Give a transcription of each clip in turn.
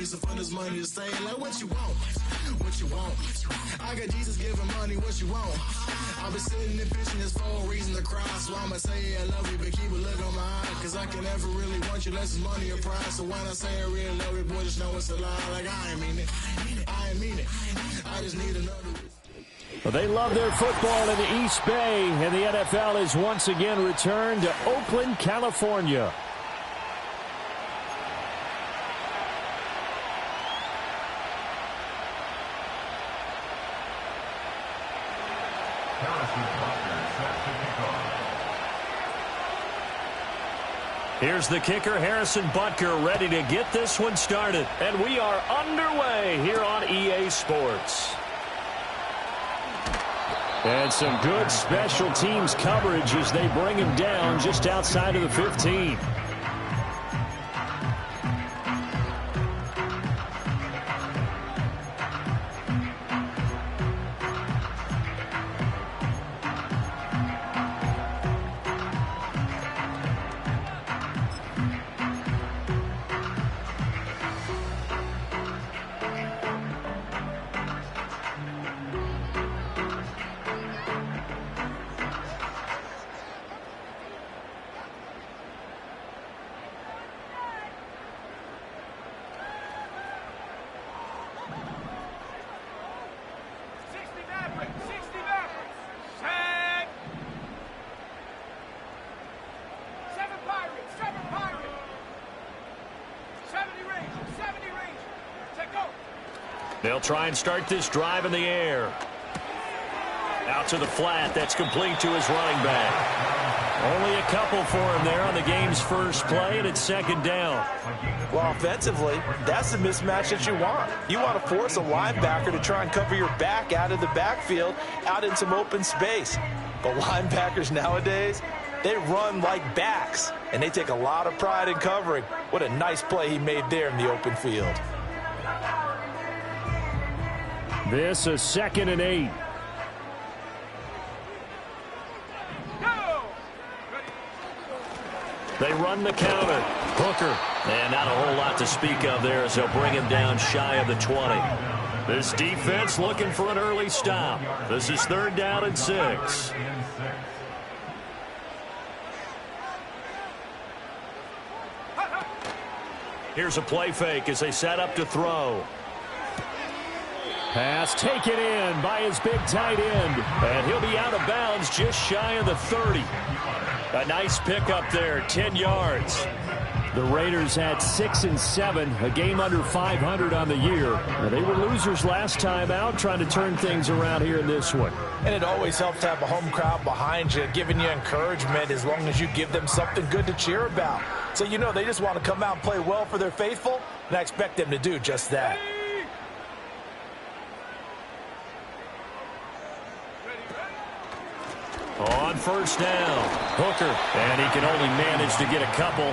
reason for this money to stay. Like, what you want? What you want? I got Jesus giving money, what you want? I've been sitting and fishing this for a reason to cry. So I'ma say I love you, but keep a look on my eye. Cause I can never really want you unless it's money or pride. So when I say I really love you, boy, just know it's a lie. Like, I ain't mean it. I ain't mean it. I just need another. Well, they love their football in the East Bay, and the NFL has once again returned to Oakland, California. Here's the kicker, Harrison Butker, ready to get this one started. And we are underway here on EA Sports. And some good special teams coverage as they bring him down just outside of the 15. They'll try and start this drive in the air. Out to the flat. That's complete to his running back. Only a couple for him there on the game's first play, and it's second down. Well, offensively, that's the mismatch that you want. You want to force a linebacker to try and cover your back out of the backfield, out in some open space. But linebackers nowadays, they run like backs, and they take a lot of pride in covering. What a nice play he made there in the open field. This is 2nd and 8. They run the counter. Hooker. And not a whole lot to speak of there as they'll bring him down shy of the 20. This defense looking for an early stop. This is 3rd down and 6. Here's a play fake as they set up to throw. Pass taken in by his big tight end. And he'll be out of bounds just shy of the 30. A nice pickup there, 10 yards. The Raiders had 6 and 7, a game under 500 on the year. Now, they were losers last time out, trying to turn things around here in this one. And it always helps to have a home crowd behind you, giving you encouragement as long as you give them something good to cheer about. So you know they just want to come out and play well for their faithful, and I expect them to do just that. On first down, Hooker, and he can only manage to get a couple.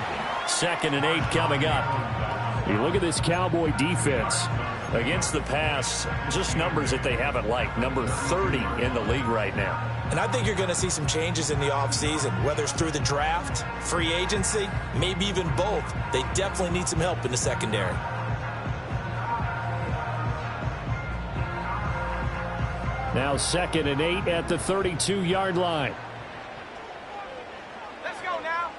2nd and 8 coming up. You look at this Cowboy defense against the pass, just numbers that they haven't liked. Number 30 in the league right now. And I think you're going to see some changes in the offseason, whether it's through the draft, free agency, maybe even both. They definitely need some help in the secondary. Now 2nd and 8 at the 32-yard line. Let's go now.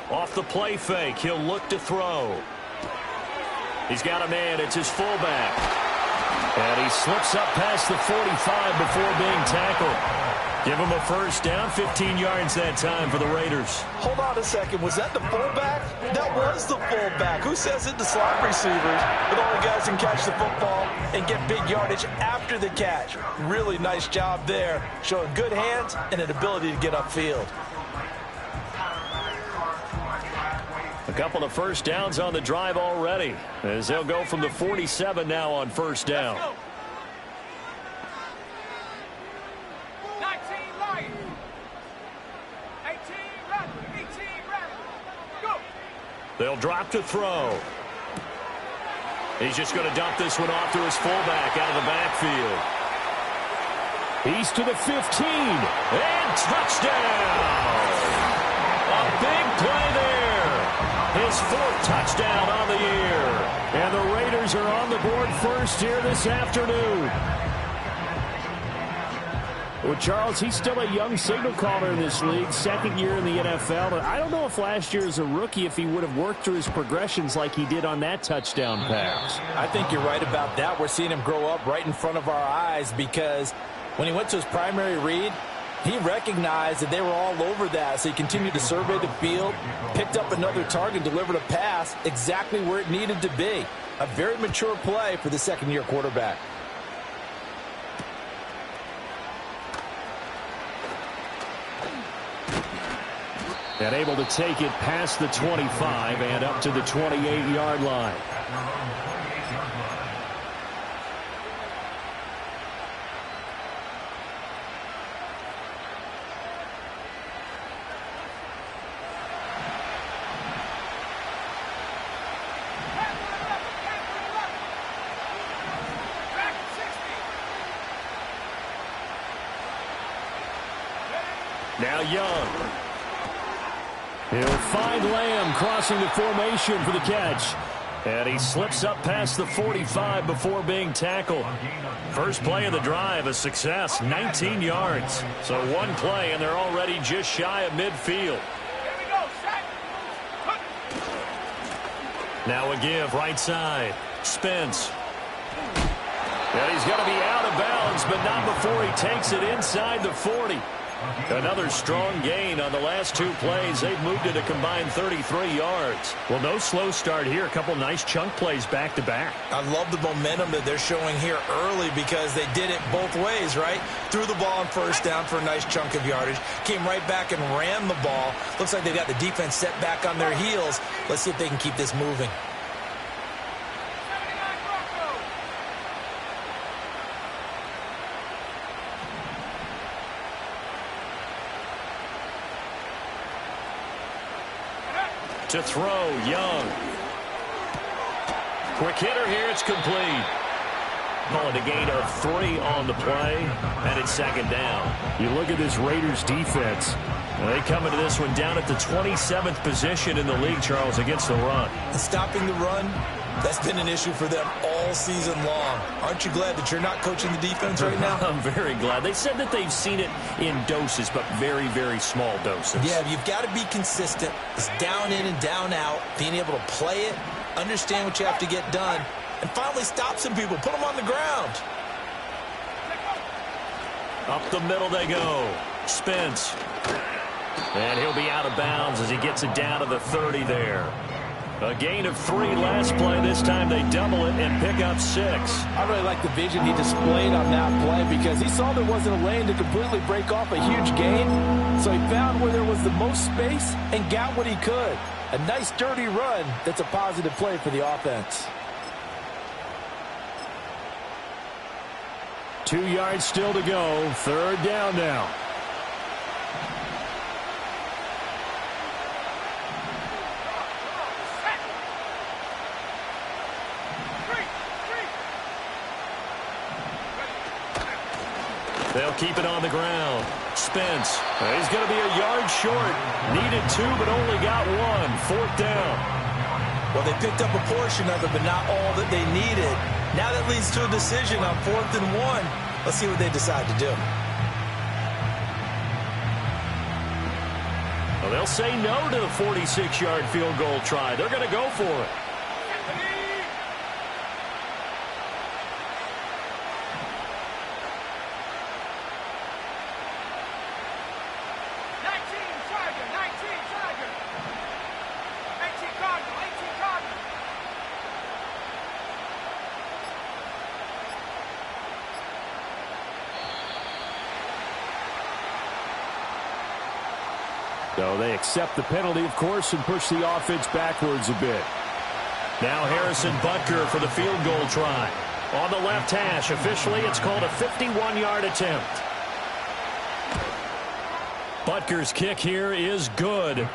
Off the play fake, he'll look to throw. He's got a man, it's his fullback. And he slips up past the 45 before being tackled. Give him a first down, 15 yards that time for the Raiders. Hold on a second, was that the fullback? That was the fullback. Who says it? The slot receivers. But all the guys can catch the football and get big yardage after the catch. Really nice job there, showing good hands and an ability to get upfield. A couple of first downs on the drive already, as they'll go from the 47 now on first down. 19 Lions. 18 Rattler. 18 Rattler. Go. They'll drop to throw. He's just going to dump this one off to his fullback out of the backfield. He's to the 15. And touchdown! A big play there. His 4th touchdown on the year. And the Raiders are on the board first here this afternoon. Well, Charles, he's still a young signal caller in this league, second year in the NFL. But I don't know if last year as a rookie, if he would have worked through his progressions like he did on that touchdown pass. I think you're right about that. We're seeing him grow up right in front of our eyes because when he went to his primary read, he recognized that they were all over that, so he continued to survey the field, picked up another target, delivered a pass exactly where it needed to be. A very mature play for the second-year quarterback. And able to take it past the 25 and up to the 28-yard line. Now Young. He'll find Lamb crossing the formation for the catch. And he slips up past the 45 before being tackled. First play of the drive, a success, 19 yards. So one play, and they're already just shy of midfield. Now a give, right side. Spence. And he's going to be out of bounds, but not before he takes it inside the 40. Another strong gain on the last two plays. They've moved it a combined 33 yards. Well, no slow start here. A couple nice chunk plays back-to-back. I love the momentum that they're showing here early because they did it both ways, right? Threw the ball on first down for a nice chunk of yardage. Came right back and ran the ball. Looks like they've got the defense set back on their heels. Let's see if they can keep this moving. To throw, Young. Quick hitter here, it's complete. Calling a gain of 3 on the play, and it's second down. You look at this Raiders defense. They come into this one down at the 27th position in the league, Charles, against the run. And stopping the run, that's been an issue for them all season long. Aren't you glad that you're not coaching the defense right now? I'm very glad. They said that they've seen it in doses, but very, very small doses. Yeah, you've got to be consistent. It's down in and down out, being able to play it, understand what you have to get done, and finally stop some people, put them on the ground. Up the middle they go. Spence. And he'll be out of bounds as he gets it down to the 30 there. A gain of 3 last play. This time they double it and pick up 6. I really like the vision he displayed on that play because he saw there wasn't a lane to completely break off a huge gain. So he found where there was the most space and got what he could. A nice dirty run that's a positive play for the offense. 2 yards still to go. Third down now. They'll keep it on the ground. Spence. He's going to be a yard short. Needed 2, but only got 1. Fourth down. Well, they picked up a portion of it, but not all that they needed. Now that leads to a decision on 4th and 1. Let's see what they decide to do. Well, they'll say no to the 46-yard field goal try. They're going to go for it. So they accept the penalty, of course, and push the offense backwards a bit. Now Harrison Butker for the field goal try. On the left hash, officially it's called a 51-yard attempt. Butker's kick here is good.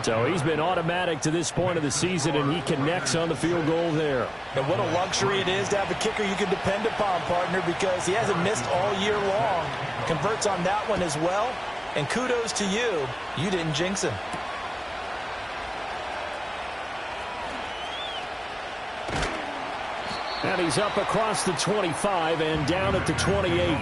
So he's been automatic to this point of the season, and he connects on the field goal there. And what a luxury it is to have a kicker you can depend upon, partner, because he hasn't missed all year long. Converts on that one as well. And kudos to you. You didn't jinx him. And he's up across the 25 and down at the 28.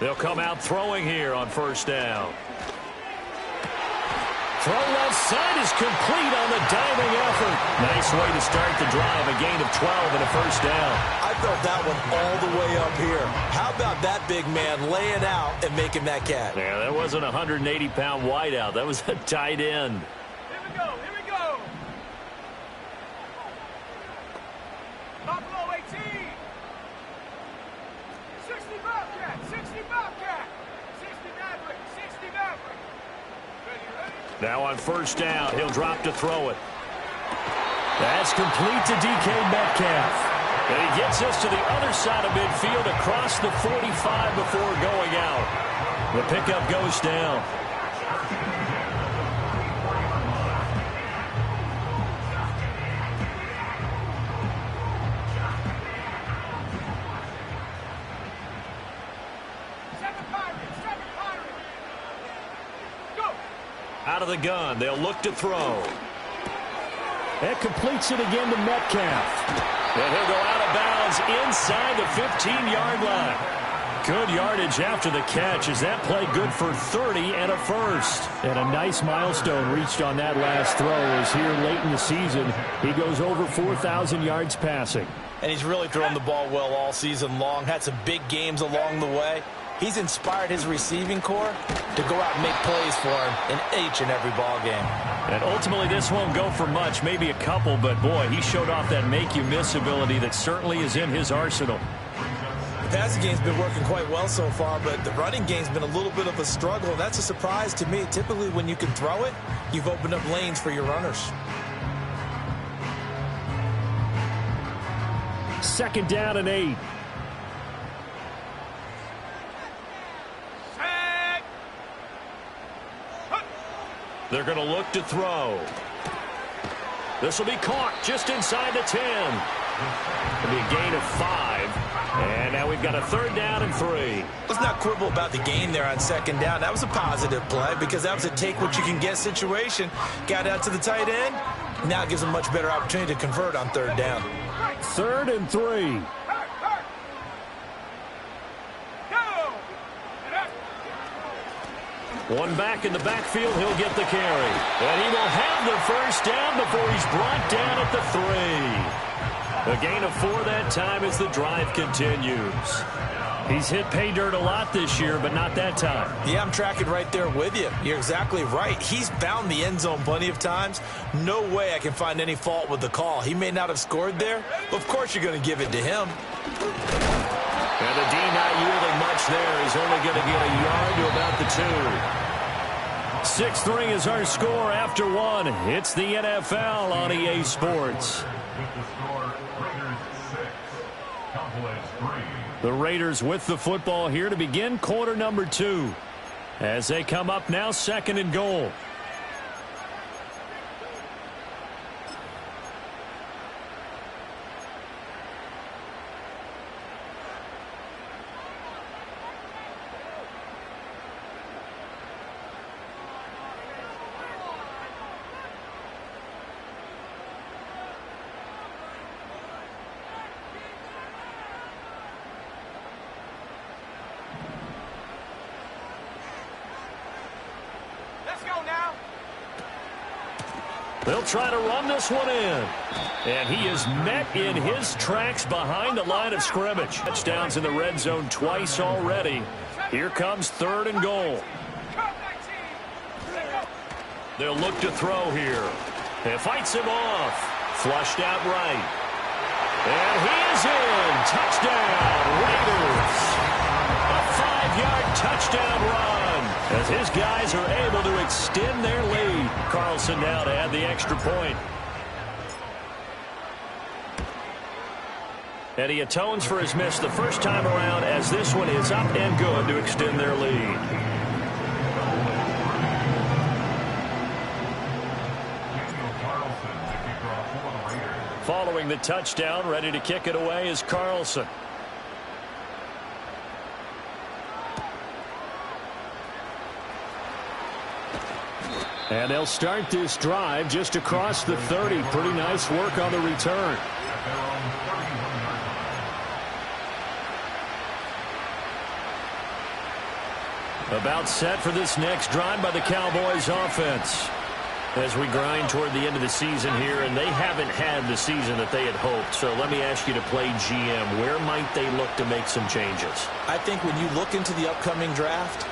They'll come out throwing here on first down. Throw left side is complete on the diving effort. Nice way to start the drive. A gain of 12 and a first down. I felt that one all the way up here. How about that big man laying out and making that catch? Yeah, that wasn't a 180-pound wideout. That was a tight end. Here we go. Here we go. Buffalo 18. 60 Bobcat. 60 Bobcat. 60 Maverick. 60 Maverick. Now on first down, he'll drop to throw it. That's complete to DK Metcalf. And he gets us to the other side of midfield across the 45 before going out. The pickup goes down. Out of the gun, they'll look to throw. That completes it again to Metcalf. And he'll go out of bounds inside the 15-yard line. Good yardage after the catch. Is that play good for 30 and a first? And a nice milestone reached on that last throw as here late in the season, he goes over 4,000 yards passing. And he's really thrown the ball well all season long. Had some big games along the way. He's inspired his receiving corps to go out and make plays for him in each and every ball game. And ultimately, this won't go for much, maybe a couple, but boy, he showed off that make-you-miss ability that certainly is in his arsenal. The passing game's been working quite well so far, but the running game's been a little bit of a struggle. That's a surprise to me. Typically, when you can throw it, you've opened up lanes for your runners. Second down and 8. They're going to look to throw. This will be caught just inside the 10. It'll be a gain of 5. And now we've got a third down and 3. Let's not quibble about the gain there on second down. That was a positive play because that was a take-what-you-can-get situation. Got out to the tight end. Now it gives them much better opportunity to convert on third down. Third and 3. One back in the backfield, he'll get the carry. And he will have the first down before he's brought down at the 3. A gain of 4 that time as the drive continues. He's hit pay dirt a lot this year, but not that time. Yeah, I'm tracking right there with you. You're exactly right. He's found the end zone plenty of times. No way I can find any fault with the call. He may not have scored there, but of course you're going to give it to him. And the D not yielding much there. He's only going to get a yard to about the 2. 6-3 is our score after 1. It's the NFL on EA Sports. The Raiders with the football here to begin quarter number 2. As they come up now, second and goal. They'll try to run this one in. And he is met in his tracks behind the line of scrimmage. Touchdowns in the red zone twice already. Here comes third and goal. They'll look to throw here. And fights him off. Flushed out right. And he is in. Touchdown, Raiders. A 5-yard touchdown run. As his guys are able to extend their lead. Carlson now to add the extra point. And he atones for his miss the first time around as this one is up and good to extend their lead. following the touchdown. Ready to kick it away is Carlson. And they'll start this drive just across the 30. Pretty nice work on the return. About set for this next drive by the Cowboys offense. As we grind toward the end of the season here, and they haven't had the season that they had hoped. So let me ask you to play GM. Where might they look to make some changes? I think when you look into the upcoming draft,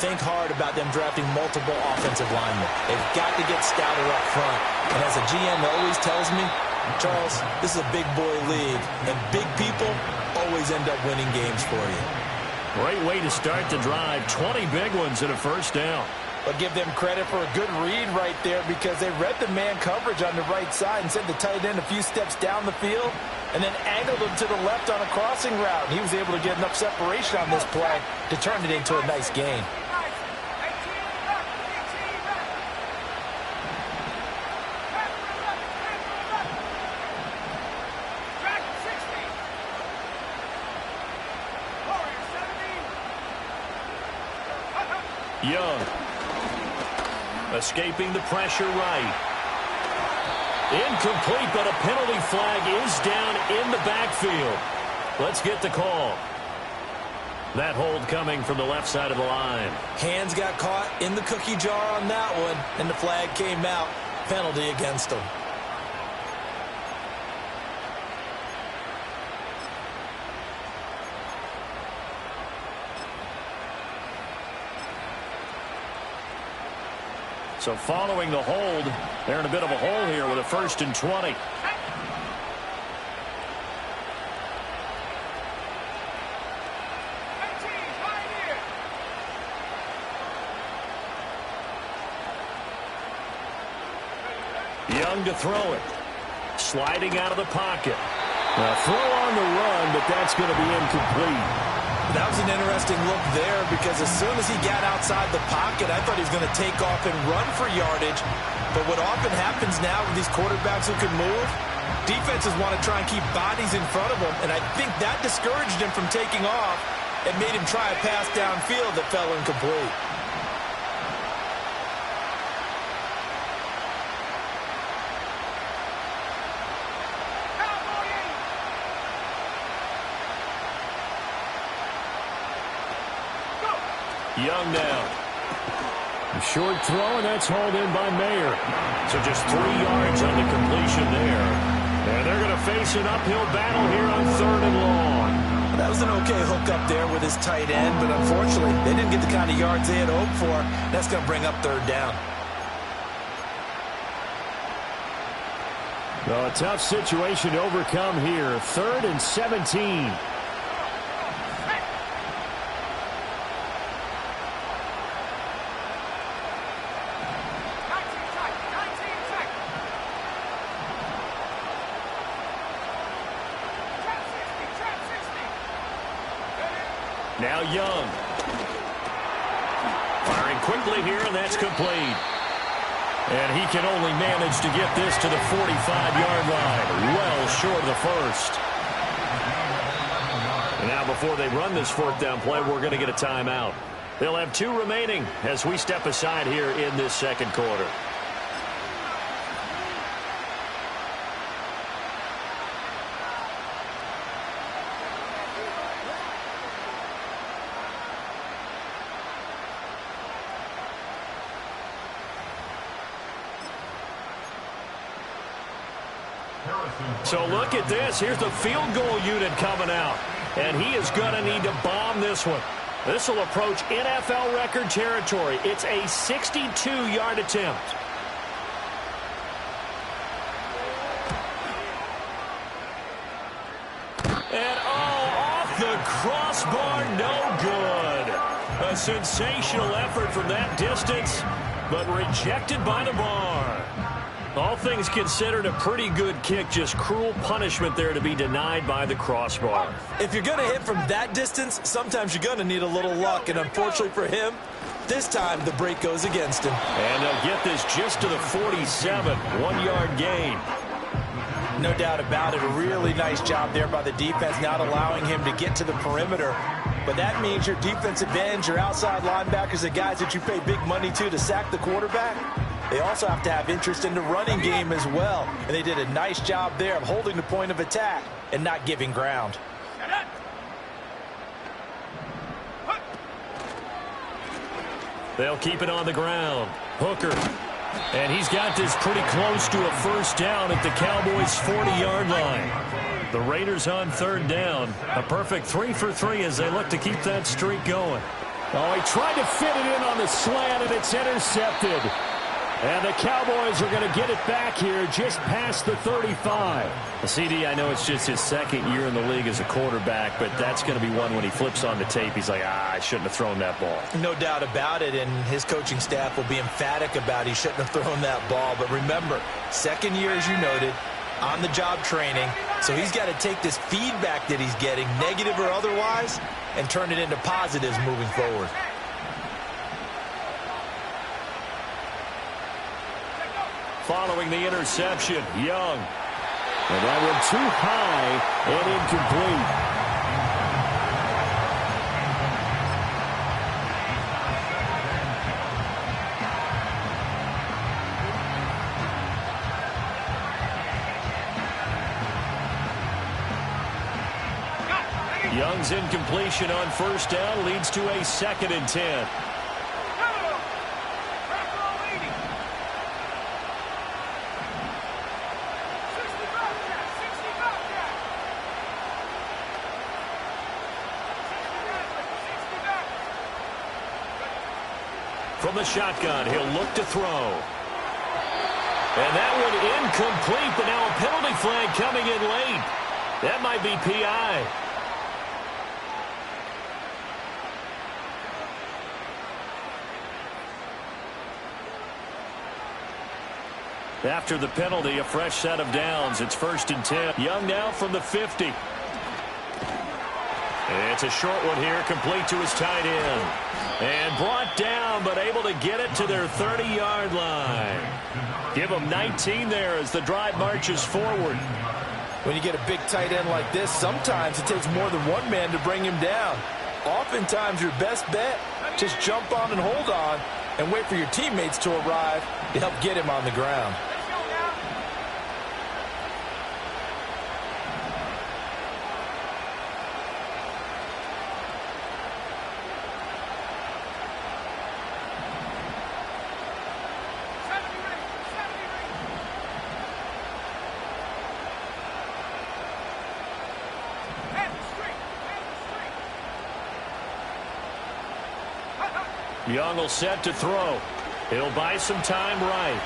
think hard about them drafting multiple offensive linemen. They've got to get stouter up front. And as a GM always tells me, Charles, this is a big boy league, and big people always end up winning games for you. Great way to start the drive. 20 big ones and a first down. But give them credit for a good read right there, because they read the man coverage on the right side and sent the tight end a few steps down the field and then angled him to the left on a crossing route. He was able to get enough separation on this play to turn it into a nice gain. Young. Escaping the pressure right. Incomplete, but a penalty flag is down in the backfield. Let's get the call. That hold coming from the left side of the line. Hands got caught in the cookie jar on that one, and the flag came out. Penalty against him. So following the hold, they're in a bit of a hole here with a 1st and 20. Young to throw it. Sliding out of the pocket. A throw on the run, but that's going to be incomplete. That was an interesting look there, because as soon as he got outside the pocket, I thought he was going to take off and run for yardage. But what often happens now with these quarterbacks who can move, defenses want to try and keep bodies in front of them, and I think that discouraged him from taking off and made him try a pass downfield that fell incomplete. Young now. A short throw, and that's hauled in by Mayer. So just 3 yards on the completion there. And they're going to face an uphill battle here on 3rd and long. That was an okay hook up there with his tight end, but unfortunately, they didn't get the kind of yards they had hoped for. That's going to bring up 3rd down. Well, a tough situation to overcome here. 3rd and 17. Now Young. Firing quickly here, and that's complete. And he can only manage to get this to the 45-yard line. Well short of the 1st. And now before they run this 4th down play, we're going to get a timeout. They'll have 2 remaining as we step aside here in this 2nd quarter. So look at this. Here's the field goal unit coming out. And he is going to need to bomb this one. This will approach NFL record territory. It's a 62-yard attempt. And off the crossbar, no good. A sensational effort from that distance, but rejected by the bar. All things considered, a pretty good kick. Just cruel punishment there to be denied by the crossbar. If you're going to hit from that distance, sometimes you're going to need a little luck. And unfortunately for him, this time the break goes against him. And they'll get this just to the 47. 1-yard gain. No doubt about it. A really nice job there by the defense, not allowing him to get to the perimeter. But that means your defensive ends, your outside linebackers, the guys that you pay big money to sack the quarterback, they also have to have interest in the running game as well. And they did a nice job there of holding the point of attack and not giving ground. They'll keep it on the ground. Hooker. And he's got this pretty close to a first down at the Cowboys' 40-yard line. The Raiders on third down. A perfect 3 for 3 as they look to keep that streak going. Oh, he tried to fit it in on the slant, and it's intercepted. And the Cowboys are going to get it back here just past the 35. CD, I know it's just his second year in the league as a quarterback, but that's going to be one when he flips on the tape. He's like, I shouldn't have thrown that ball. No doubt about it, and his coaching staff will be emphatic about he shouldn't have thrown that ball. But remember, second year, as you noted, on-the-job training, so he's got to take this feedback that he's getting, negative or otherwise, and turn it into positives moving forward. Following the interception, Young. And that one too high and incomplete. Young's incompletion on first down leads to a 2nd and 10. From the shotgun, he'll look to throw. And that one incomplete, but now a penalty flag coming in late. That might be PI. After the penalty, a fresh set of downs. It's 1st and 10. Young now from the 50. It's a short one here, complete to his tight end. And brought down, but able to get it to their 30-yard line. Give them 19 there as the drive marches forward. When you get a big tight end like this, sometimes it takes more than one man to bring him down. Oftentimes, your best bet, just jump on and hold on and wait for your teammates to arrive to help get him on the ground. Young will set to throw. He'll buy some time right.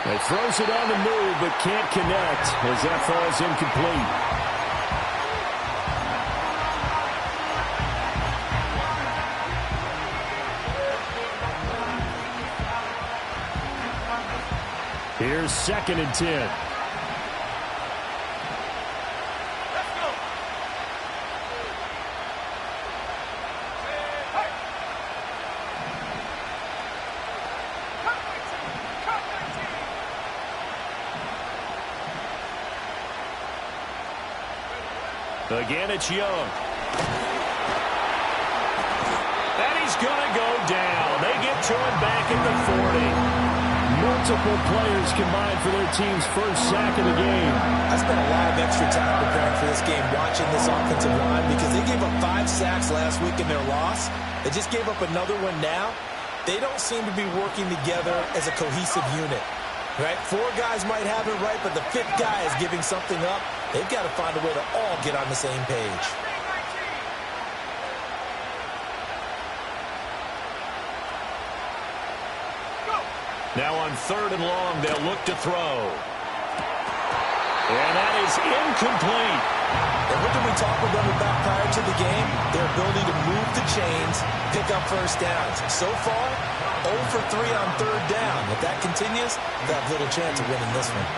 He throws it on the move, but can't connect as that falls incomplete. Here's 2nd and 10. Again, it's Young. And he's going to go down. They get to him back at the 40. Multiple players combined for their team's first sack of the game. I spent a lot of extra time preparing for this game, watching this offensive line, because they gave up 5 sacks last week in their loss. They just gave up another one now. They don't seem to be working together as a cohesive unit. Right? 4 guys might have it right, but the 5th guy is giving something up. They've got to find a way to all get on the same page. Now on 3rd and long, they'll look to throw. And that is incomplete. And what did we talk about prior to the game? Their ability to move the chains, pick up first downs. So far, 0 for 3 on 3rd down. If that continues, they'll have little chance of winning this one.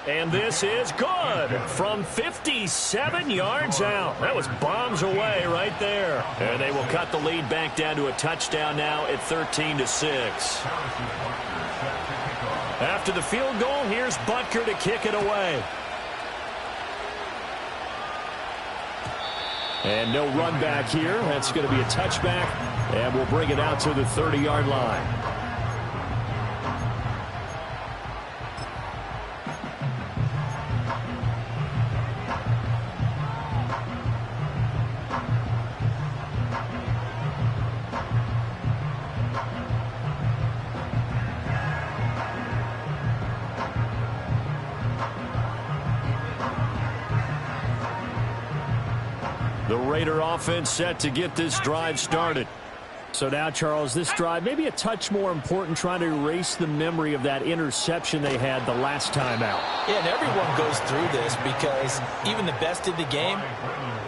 And this is good from 57 yards out. That was bombs away right there. And they will cut the lead back down to a touchdown now at 13-6. After the field goal, here's Butker to kick it away. And no run back here. That's going to be a touchback, and we'll bring it out to the 30-yard line. The Raider offense set to get this drive started. So now, Charles, this drive maybe a touch more important, trying to erase the memory of that interception they had the last time out. Yeah, and everyone goes through this because even the best in the game,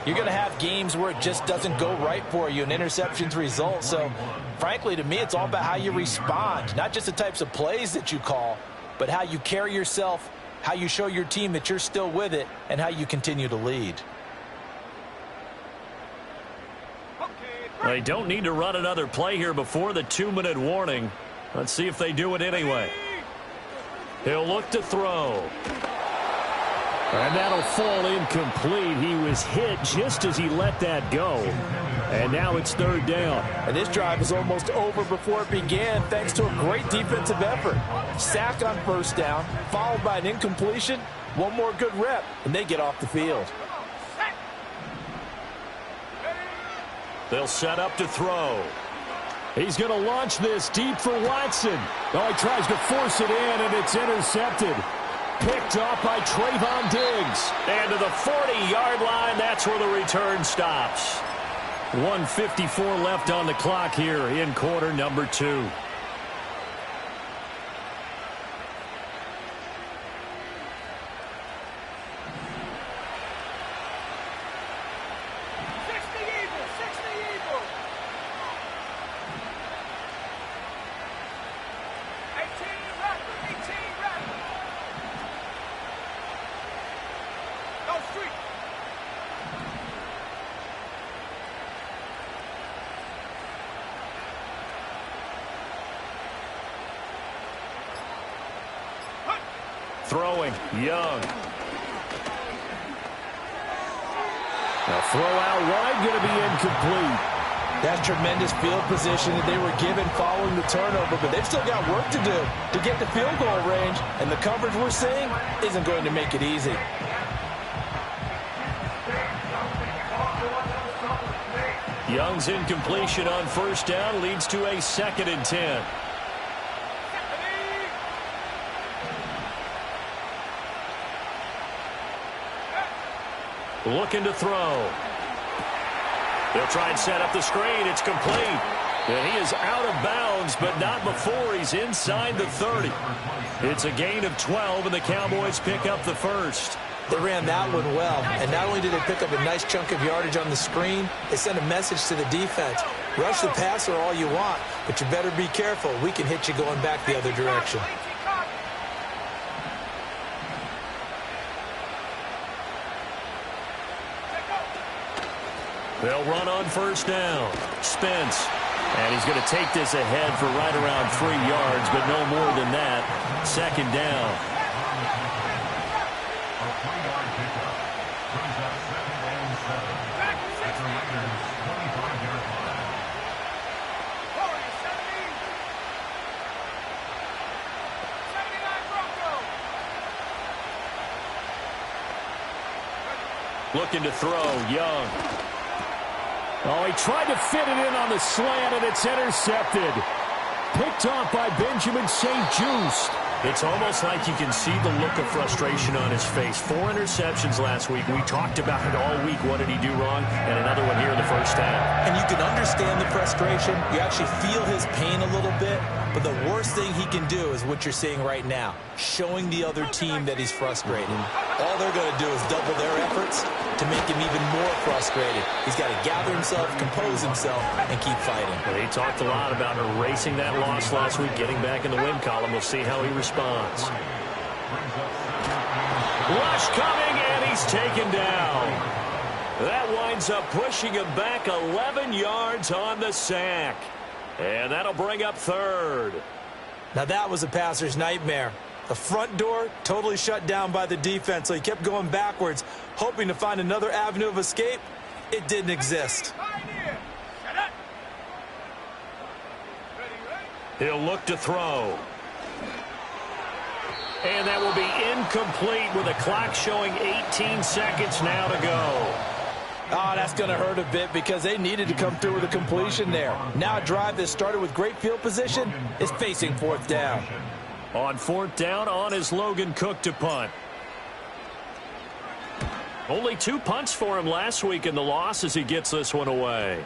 you're going to have games where it just doesn't go right for you and interceptions result. So, frankly, to me, it's all about how you respond, not just the types of plays that you call, but how you carry yourself, how you show your team that you're still with it, and how you continue to lead. They don't need to run another play here before the 2-minute warning. Let's see if they do it anyway. He'll look to throw. And that'll fall incomplete. He was hit just as he let that go. And now it's third down. And this drive is almost over before it began thanks to a great defensive effort. Sack on first down, followed by an incompletion. One more good rep, and they get off the field. They'll set up to throw. He's going to launch this deep for Watson. Oh, he tries to force it in, and it's intercepted. Picked off by Trayvon Diggs. And to the 40-yard line, that's where the return stops. 1:54 left on the clock here in quarter number 2. Throwing, Young. A throw out wide, going to be incomplete. That's tremendous field position that they were given following the turnover, but they've still got work to do to get the field goal range, and the coverage we're seeing isn't going to make it easy. Young's incompletion on first down leads to a 2nd and 10. Looking to throw. They'll try and set up the screen. It's complete. And he is out of bounds, but not before he's inside the 30. It's a gain of 12, and the Cowboys pick up the first. They ran that one well, and not only did they pick up a nice chunk of yardage on the screen, they sent a message to the defense. Rush the passer all you want, but you better be careful. We can hit you going back the other direction. They'll run on first down. Spence. And he's going to take this ahead for right around 3 yards, but no more than that. 2nd down. Looking to throw, Young. Oh, he tried to fit it in on the slant, and it's intercepted. Picked off by Benjamin St. Juste. It's almost like you can see the look of frustration on his face. 4 interceptions last week. We talked about it all week. What did he do wrong? And another one here in the first half. And you can understand the frustration. You actually feel his pain a little bit. But the worst thing he can do is what you're seeing right now, showing the other team that he's frustrated. All they're going to do is double their efforts to make him even more frustrated. He's got to gather himself, compose himself, and keep fighting. Well, he talked a lot about erasing that loss last week, getting back in the win column. We'll see how he responds. Rush coming, and he's taken down. That winds up pushing him back 11 yards on the sack. And that'll bring up third. Now that was a passer's nightmare. The front door totally shut down by the defense, so he kept going backwards, hoping to find another avenue of escape. It didn't exist. He'll look to throw. And that will be incomplete with the clock showing 18 seconds now to go. Oh, that's going to hurt a bit because they needed to come through with a completion there. Now a drive that started with great field position is facing fourth down. On fourth down, on is Logan Cook to punt. Only 2 punts for him last week in the loss as he gets this one away.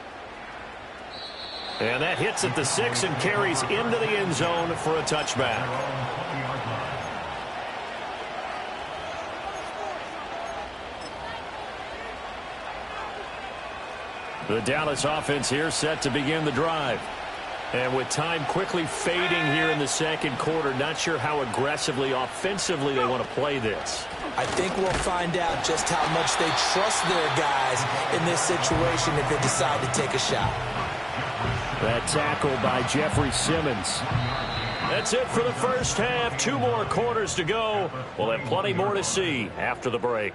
And that hits at the 6 and carries into the end zone for a touchback. The Dallas offense here set to begin the drive. And with time quickly fading here in the second quarter, not sure how aggressively, offensively they want to play this. I think we'll find out just how much they trust their guys in this situation if they decide to take a shot. That tackle by Jeffrey Simmons. That's it for the first half. 2 more quarters to go. We'll have plenty more to see after the break.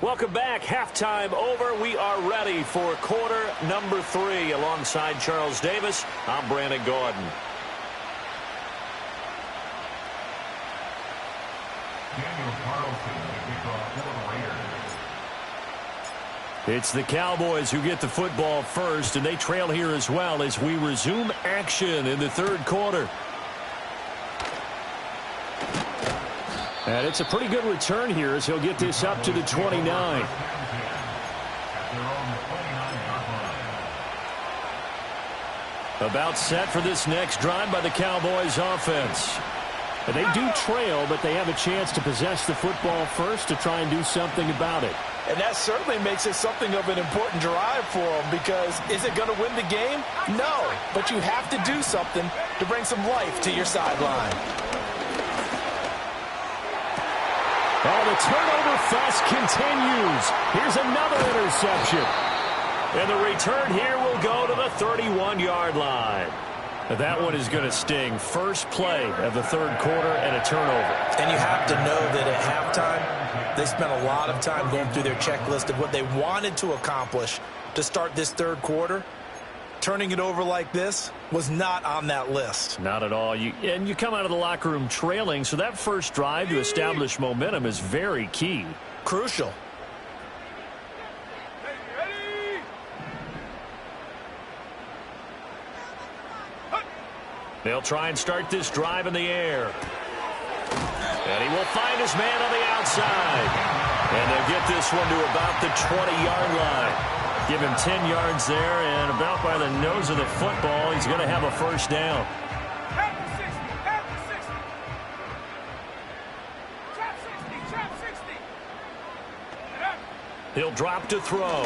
Welcome back. Halftime over. We are ready for quarter number 3. Alongside Charles Davis, I'm Brandon Gordon. It's the Cowboys who get the football first, and they trail here as well as we resume action in the third quarter. And it's a pretty good return here as he'll get this up to the 29. About set for this next drive by the Cowboys offense. And they do trail, but they have a chance to possess the football first to try and do something about it. And that certainly makes it something of an important drive for them, because is it going to win the game? No, but you have to do something to bring some life to your sideline. Oh, the turnover fest continues. Here's another interception. And the return here will go to the 31-yard line. That one is going to sting. First play of the third quarter and a turnover. And you have to know that at halftime, they spent a lot of time going through their checklist of what they wanted to accomplish to start this third quarter. Turning it over like this was not on that list. Not at all. And you come out of the locker room trailing, so that first drive to establish momentum is very key. Crucial. They'll try and start this drive in the air. And he will find his man on the outside. And they'll get this one to about the 20-yard line. Give him 10 yards there, and about by the nose of the football, he's going to have a first down. He'll drop to throw.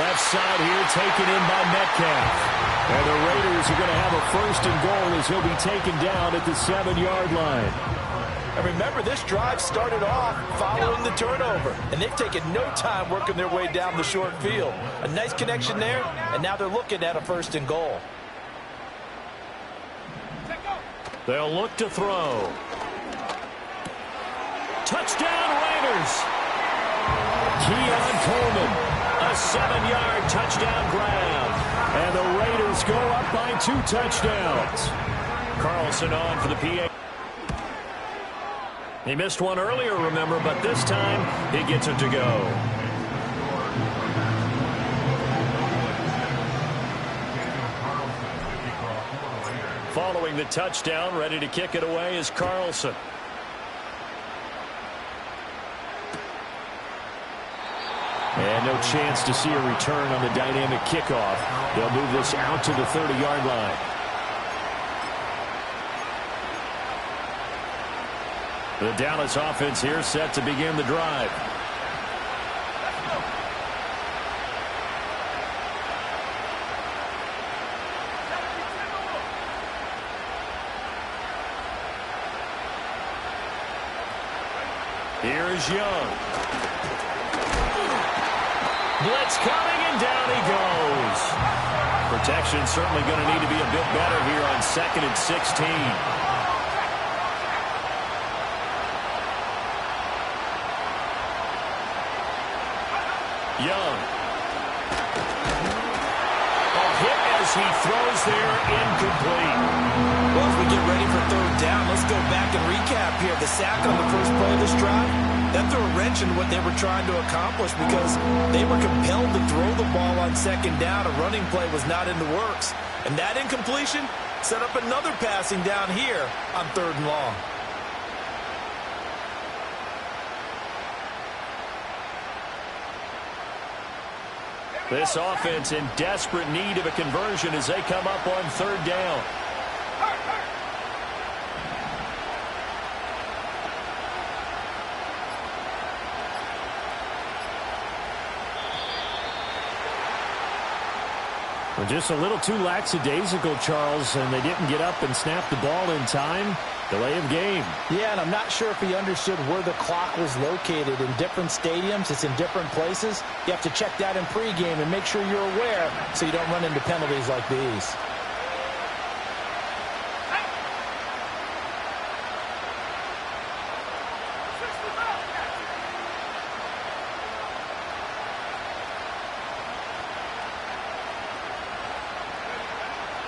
Left side here taken in by Metcalf. And the Raiders are going to have a first and goal as he'll be taken down at the 7-yard line. And remember, this drive started off following the turnover, and they've taken no time working their way down the short field. A nice connection there, and now they're looking at a first and goal. They'll look to throw. Touchdown, Raiders! Keon Coleman, a 7-yard touchdown grab. And the Raiders go up by 2 touchdowns. Carlson on for the PA. He missed one earlier, remember, but this time he gets it to go. Following the touchdown, ready to kick it away is Carlson. And no chance to see a return on the dynamic kickoff. They'll move this out to the 30-yard line. The Dallas offense here set to begin the drive. Here's Young. Blitz coming, and down he goes. Protection certainly going to need to be a bit better here on 2nd and 16. Young. A hit as he throws there, incomplete. Well, as we get ready for 3rd down, let's go back and recap here. The sack on the first play of this drive, that threw a wrench in what they were trying to accomplish because they were compelled to throw the ball on 2nd down. A running play was not in the works. And that incompletion set up another passing down here on 3rd and long. This offense in desperate need of a conversion as they come up on 3rd down. Well, just a little too lackadaisical, Charles, and they didn't get up and snap the ball in time. Delay of game. Yeah, and I'm not sure if he understood where the clock was located. In different stadiums, it's in different places. You have to check that in pregame and make sure you're aware so you don't run into penalties like these.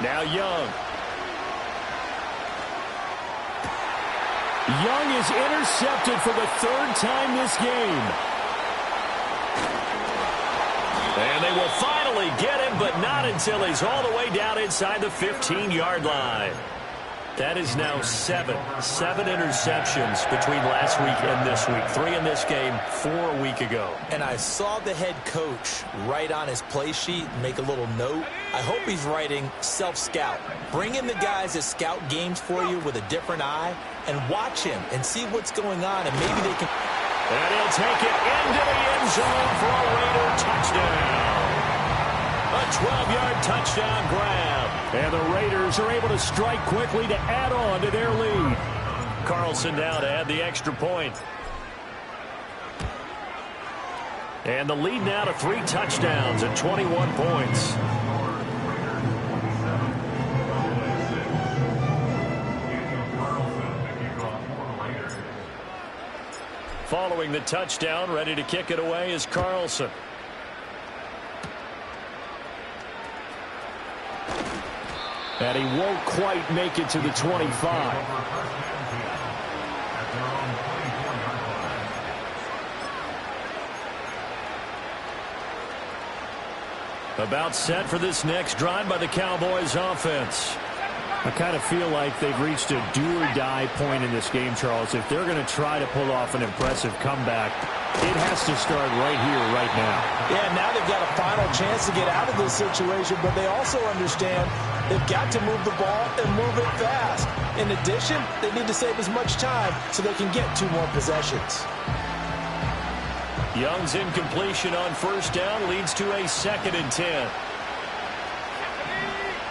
Now Young. Young is intercepted for the 3rd time this game. And they will finally get him, but not until he's all the way down inside the 15-yard line. That is now 7 interceptions between last week and this week. 3 in this game, 4 a week ago. And I saw the head coach write on his play sheet and make a little note. I hope he's writing self-scout. Bring in the guys that scout games for you with a different eye and watch him and see what's going on, and maybe they can. And he'll take it into the end zone for a Raider touchdown. A 12-yard touchdown grab. And the Raiders are able to strike quickly to add on to their lead. Carlson now to add the extra point. And the lead now to 3 touchdowns at 21 points. Following the touchdown, ready to kick it away is Carlson. And he won't quite make it to the 25. About set for this next drive by the Cowboys offense. I kind of feel like they've reached a do-or-die point in this game, Charles. If they're going to try to pull off an impressive comeback, it has to start right here, right now. Yeah, now they've got a final chance to get out of this situation, but they also understand they've got to move the ball and move it fast. In addition, they need to save as much time so they can get 2 more possessions. Young's incompletion on 1st down leads to a 2nd and 10.